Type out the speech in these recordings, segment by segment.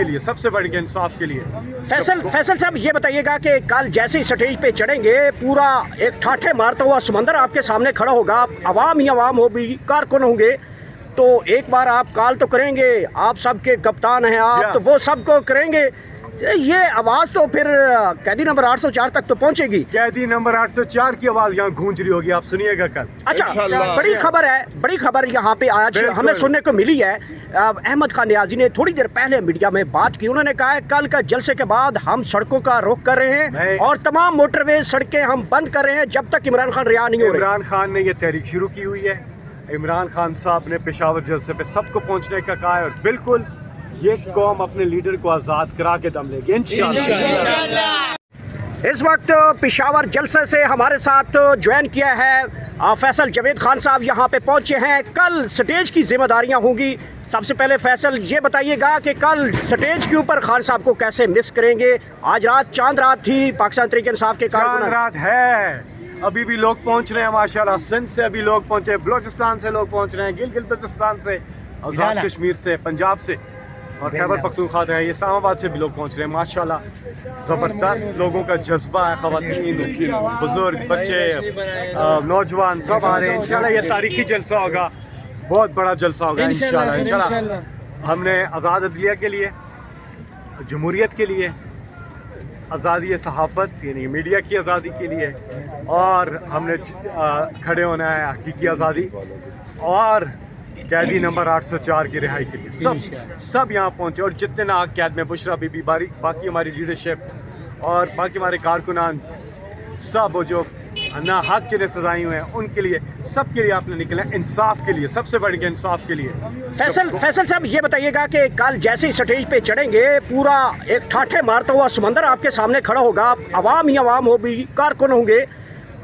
کے لیے، سب سے بڑھ کے انصاف کے لیے۔ فیصل صاحب یہ بتائیے گا کہ کل جیسے ہی سٹیج پہ چڑھیں گے پورا ایک ٹھاٹھے مارتا ہوا سمندر آپ کے سامنے کھڑا ہوگا، عوام ہی عوام ہوگی، کارکن ہوں گے، تو ایک بار آپ کال تو کریں گے، آپ سب کے کپتان ہیں آپ، تو وہ سب کو کریں گے، یہ آواز تو پھر قیدی نمبر 804 تک تو پہنچے گی۔ قیدی نمبر 804 کی آواز یہاں گونج رہی ہوگی، آپ سنیے گا کل۔ اچھا، بڑی خبر یہاں پہ آج ہمیں سننے کو ملی ہے۔ احمد خان نیازی نے تھوڑی دیر پہلے میڈیا میں بات کی، انہوں نے کہا ہے کل کا جلسے کے بعد ہم سڑکوں کا رخ کر رہے ہیں اور تمام موٹر ویز سڑکیں ہم بند کر رہے ہیں جب تک عمران خان رہا نہیں ہو رہے۔ عمران خان نے یہ تحریک شروع کی ہوئی ہے، عمران خان صاحب نے پشاور جلسے پہ سب کو پہنچنے کا کہا ہے، اور بالکل یہ قوم اپنے لیڈر کو آزاد کرا کے دم لے گی انشاءاللہ۔ اس وقت پشاور جلسے سے ہمارے ساتھ جوائن کیا ہے فیصل جاوید خان صاحب، یہاں پہ پہنچے ہیں۔ کل سٹیج کی ذمہ داریاں ہوں گی، سب سے پہلے فیصل یہ بتائیے گا کہ کل سٹیج کے اوپر خان صاحب کو کیسے مس کریں گے؟ آج رات چاند رات تھی، پاکستان تحریک انصاف کے چاند رات ہے، ابھی بھی لوگ پہنچ رہے ہیں ماشاءاللہ، سندھ سے ابھی لوگ پہنچے، بلوچستان سے لوگ پہنچ رہے ہیں، گلگت بلتستان سے، آزاد کشمیر سے، پنجاب سے، اور خیبر پختونخوا سے، اسلام آباد سے بھی لوگ پہنچ رہے ہیں ماشاءاللہ۔ زبردست لوگوں کا جذبہ ہے، خواتین، بزرگ، بچے، نوجوان سب آ رہے ہیں انشاءاللہ۔ یہ تاریخی جلسہ ہوگا، بہت بڑا جلسہ ہوگا انشاءاللہ۔ ہم نے آزاد عدلیہ کے لیے، جمہوریت کے لیے، آزادی صحافت یعنی میڈیا کی آزادی کے لیے، اور ہم نے کھڑے ہونا ہے حقیقی آزادی اور قیدی نمبر 804 کی رہائی کے لیے۔ سب یہاں پہنچے، اور جتنے ناحق قید میں بشرا بی بی، باقی ہماری لیڈرشپ اور باقی ہمارے کارکنان، سب وہ جو ناحق جنہیں سزائیں ہوئے ہیں ان کے لیے، سب کے لیے آپ نے نکلے انصاف کے لیے، سب سے بڑھ کے انصاف کے لیے۔ فیصل صاحب یہ بتائیے گا کہ کل جیسے ہی سٹیج پہ چڑھیں گے پورا ایک ٹھاٹھے مارتا ہوا سمندر آپ کے سامنے کھڑا ہوگا، عوام ہی عوام ہوگی، کارکن ہوں گے،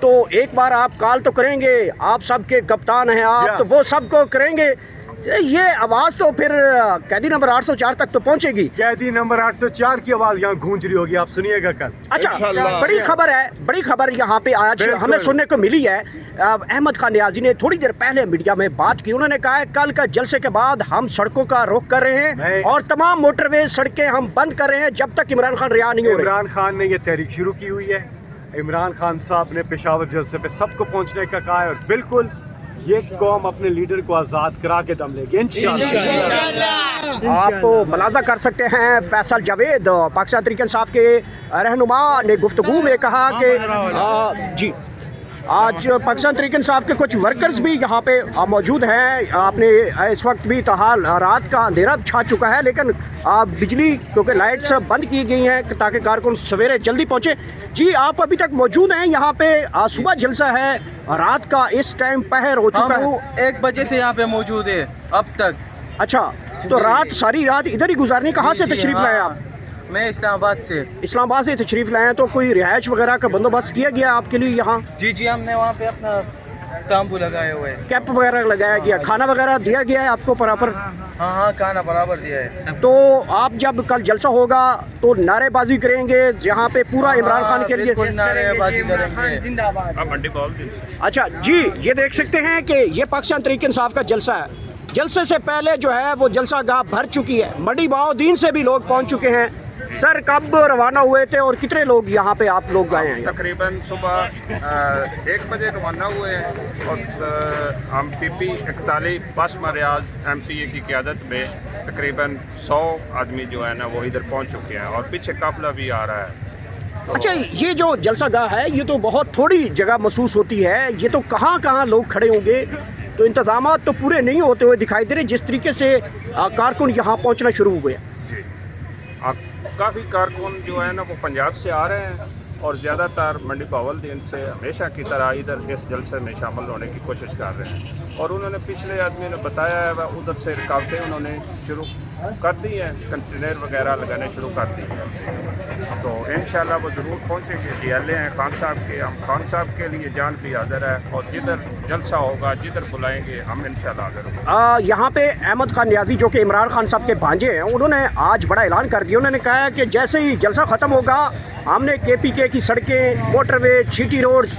تو ایک بار آپ کال تو کریں گے، آپ سب کے کپتان ہیں آپ، تو وہ سب کو کریں گے، یہ آواز تو پھر قیدی نمبر 804 تک تو پہنچے گی۔ قیدی نمبر 804 کی آواز یہاں گونج رہی ہوگی، آپ سنیے گا کل۔ اچھا، بڑی خبر یہاں پہ آج ہمیں سننے کو ملی ہے۔ احمد خان نیازی نے تھوڑی دیر پہلے میڈیا میں بات کی، انہوں نے کہا ہے کل کا جلسے کے بعد ہم سڑکوں کا رخ کر رہے ہیں اور تمام موٹر ویز سڑکیں ہم بند کر رہے ہیں جب تک عمران خان رہا نہیں ہو رہے۔ عمران خان نے یہ تحریک شروع کی ہوئی ہے، عمران خان صاحب نے پشاور جلسے پہ سب کو پہنچنے کا کہا ہے، اور بالکل یہ قوم اپنے لیڈر کو آزاد کرا کے دم لے گی انشاءاللہ۔ آپ ملاحظہ کر سکتے ہیں فیصل جاوید پاکستان تحریک انصاف کے رہنما نے گفتگو میں کہا کہ جی آج پاکستان تحریک انصاف کے کچھ ورکرز بھی یہاں پہ موجود ہیں۔ آپ نے اس وقت بھی تاحال رات کا اندھیرا چھا چکا ہے، لیکن بجلی کیونکہ لائٹس بند کی گئی ہیں تاکہ کارکن سویرے جلدی پہنچے۔ جی آپ ابھی تک موجود ہیں یہاں پہ، صبح جلسہ ہے، رات کا اس ٹائم پہر ہو چکا ہے، 1 بجے سے یہاں پہ موجود ہے اب تک۔ اچھا، تو ساری رات ادھر ہی گزارنی، کہاں سے تشریف لائے آپ؟ میں اسلام آباد سے۔ اسلام آباد سے تشریف لائے ہیں، تو کوئی رہائش وغیرہ کا بندوبست کیا گیا آپ کے لیے یہاں؟ جی ہم نے وہاں پہ اپنا تامبو لگائے ہوئے ہیں، کیمپ وغیرہ لگایا گیا، کھانا وغیرہ دیا گیا ہے آپ کو پراپر؟ ہاں کھانا برابر دیا ہے۔ تو آپ جب کل جلسہ ہوگا تو نعرے بازی کریں گے یہاں پہ پورا عمران خان کے لیے؟ نعرے بازی کریں گے۔ اچھا جی، یہ دیکھ سکتے ہیں کہ یہ پاکستان تحریک انصاف کا جلسہ ہے۔ جلسے سے پہلے جو ہے وہ جلسہ گاہ بھر چکی ہے، منڈی بہاؤدین سے بھی لوگ پہنچ چکے ہیں۔ سر کب روانہ ہوئے تھے اور کتنے لوگ یہاں پہ آپ لوگ آئے ہیں؟ تقریباً صبح 1 بجے روانہ ہوئے ہیں، اور ہم PP 41 بس مریاض MPA کی قیادت میں تقریباً 100 آدمی جو ہے نا وہ ادھر پہنچ چکے ہیں، اور پیچھے قافلہ بھی آ رہا ہے۔ اچھا، یہ جو جلسہ گاہ ہے یہ تو بہت تھوڑی جگہ محسوس ہوتی ہے، یہ تو کہاں لوگ کھڑے ہوں گے، تو انتظامات تو پورے نہیں ہوتے ہوئے دکھائی دے رہے جس طریقے سے کارکن یہاں پہنچنا شروع ہوئے ہیں۔ جی کافی کارکن جو ہے نا وہ پنجاب سے آ رہے ہیں، اور زیادہ تر منڈی بہاولدین سے ہمیشہ کی طرح ادھر اس جلسے میں شامل ہونے کی کوشش کر رہے ہیں، اور انہوں نے پچھلے آدمی نے بتایا ہے ادھر سے رکاوٹیں انہوں نے شروع کر دی ہیں، کنٹینر وغیرہ لگانے شروع کر دی ہیں، تو انشاءاللہ وہ ضرور پہنچیں گے۔ DLA ہیں خان صاحب کے، ہم خان صاحب کے لیے جان بھی حاضر ہے، اور جدھر جلسہ ہوگا جدھر بلائیں گے ہم انشاءاللہ حاضر ہوں گے۔ یہاں پہ احمد خان نیازی جو کہ عمران خان صاحب کے بھانجے ہیں، انہوں نے آج بڑا اعلان کر دیا، انہوں نے کہا ہے کہ جیسے ہی جلسہ ختم ہوگا ہم نے KPK کی سڑکیں، موٹر وے، GT روڈز